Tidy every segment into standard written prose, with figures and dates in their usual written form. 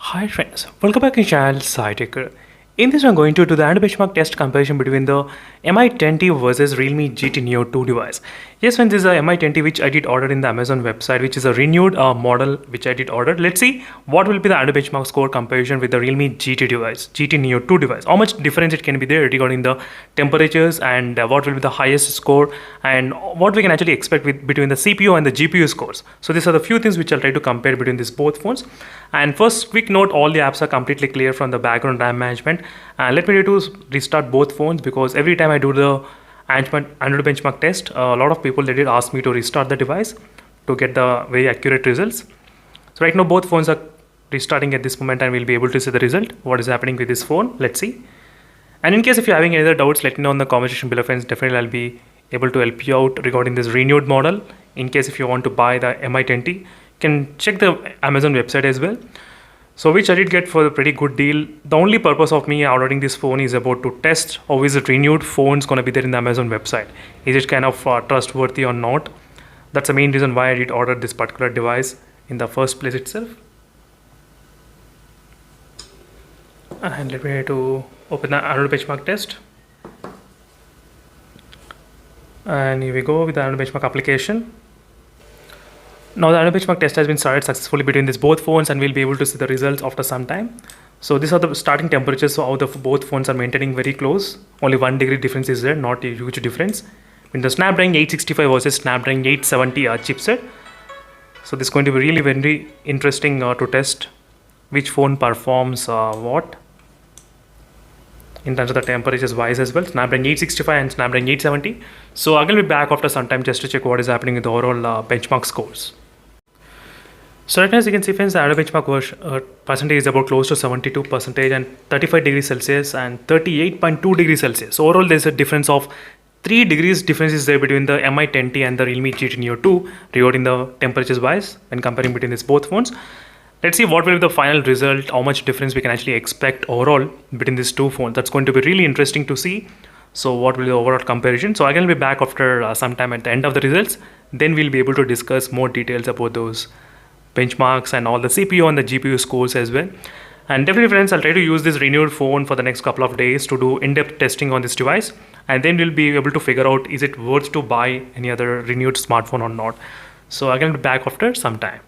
Hi friends, welcome back to channel SciTech. In this I'm going to do the hand benchmark test comparison between the Mi10T versus Realme GT Neo 2 device. Yes friends, this is a Mi10T which I did order in the Amazon website, which is a renewed model which I did order. Let's see what will be the hand benchmark score comparison with the Realme GT device, GT Neo 2 device. How much difference it can be there regarding the temperatures and what will be the highest score and what we can actually expect between the CPU and the GPU scores. So these are the few things which I'll try to compare between these both phones. And first quick note, all the apps are completely clear from the background RAM management. Let me try to restart both phones because every time I do the Android benchmark test, a lot of people they did ask me to restart the device to get the very accurate results. So right now both phones are restarting at this moment and we'll be able to see the result, what is happening with this phone. Let's see. And in case if you're having any other doubts, let me know in the comment section below friends. Definitely I'll be able to help you out regarding this renewed model. In case if you want to buy the Mi10T, you can check the Amazon website as well. So which I did get for a pretty good deal. The only purpose of me ordering this phone is about to test how is it renewed phone's gonna be there in the Amazon website. Is it kind of trustworthy or not? That's the main reason why I did order this particular device in the first place itself. And let me try to open the Android benchmark test. And here we go with the Android benchmark application. Now the Android benchmark test has been started successfully between these both phones and we'll be able to see the results after some time. So these are the starting temperatures, so how the both phones are maintaining very close. Only 1 degree difference is there, not a huge difference. In the Snapdragon 865 versus Snapdragon 870 chipset. So this is going to be really very interesting to test which phone performs what in terms of the temperatures wise as well. Snapdragon 865 and Snapdragon 870. So I'm going to be back after some time just to check what is happening with the overall benchmark scores. So right now as you can see friends, the Android benchmark percentage is about close to 72% and 35 degrees Celsius and 38.2 degrees Celsius. So overall there's a difference of 3 degrees difference is there between the Mi10T and the Realme GT Neo 2 regarding the temperatures wise when comparing between these both phones. Let's see what will be the final result, how much difference we can actually expect overall between these two phones. That's going to be really interesting to see. So what will be the overall comparison? So again, I'll be back after some time at the end of the results. Then we'll be able to discuss more details about those benchmarks and all the CPU and the GPU scores as well. And definitely friends, I'll try to use this renewed phone for the next couple of days to do in-depth testing on this device. And then we'll be able to figure out is it worth to buy any other renewed smartphone or not. So again, I'll be back after some time.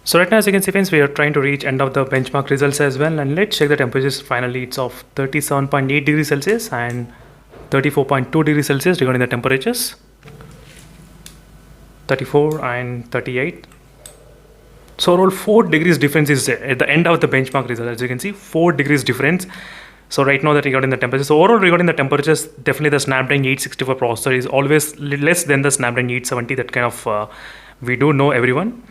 So right now as you can see friends, we are trying to reach end of the benchmark results as well, and let's check the temperatures. Finally it's of 37.8 degrees Celsius and 34.2 degrees Celsius regarding the temperatures, 34 and 38. So overall 4 degrees difference is there at the end of the benchmark result. As you can see, 4 degrees difference. So right now that regarding the temperatures, so overall regarding the temperatures, definitely the Snapdragon 865 processor is always less than the Snapdragon 870. That kind of we do know everyone.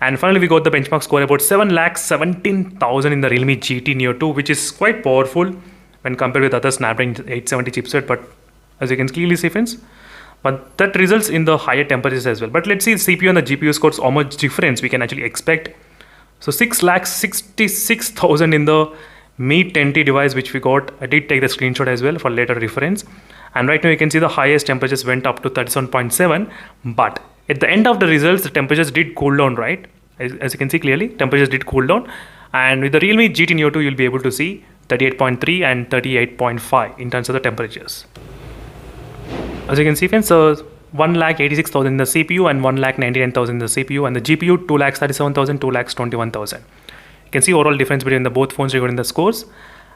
And finally we got the benchmark score about 7,17,000 in the Realme GT Neo 2, which is quite powerful when compared with other Snapdragon 870 chipset. But as you can clearly see friends, but that results in the higher temperatures as well. But let's see CPU and the GPU scores, how much difference we can actually expect. So 6,66,000 in the Mi 10T device which we got. I did take the screenshot as well for later reference. And right now you can see the highest temperatures went up to 37.7, but at the end of the results, the temperatures did cool down, right? As you can see clearly, temperatures did cool down. And with the Realme GT Neo 2, you'll be able to see 38.3 and 38.5 in terms of the temperatures. As you can see friends, 1,86,000 in the CPU and 1,99,000 in the CPU, and the GPU 2,37,000, 2,21,000. You can see overall difference between the both phones regarding the scores.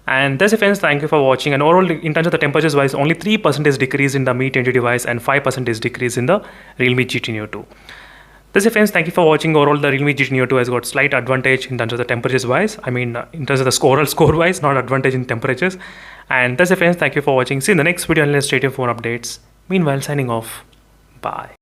And that's it friends, thank you for watching. And overall in terms of the temperatures wise, only 3% is decrease in the Mi10T device and 5% is decrease in the Realme GT Neo 2. That's it friends, thank you for watching. Overall the Realme GT Neo 2 has got slight advantage in terms of the temperatures wise. I mean in terms of the score wise, not advantage in temperatures. And that's it friends, thank you for watching. See you in the next video and let's stay tuned for phone updates. Meanwhile, signing off. Bye.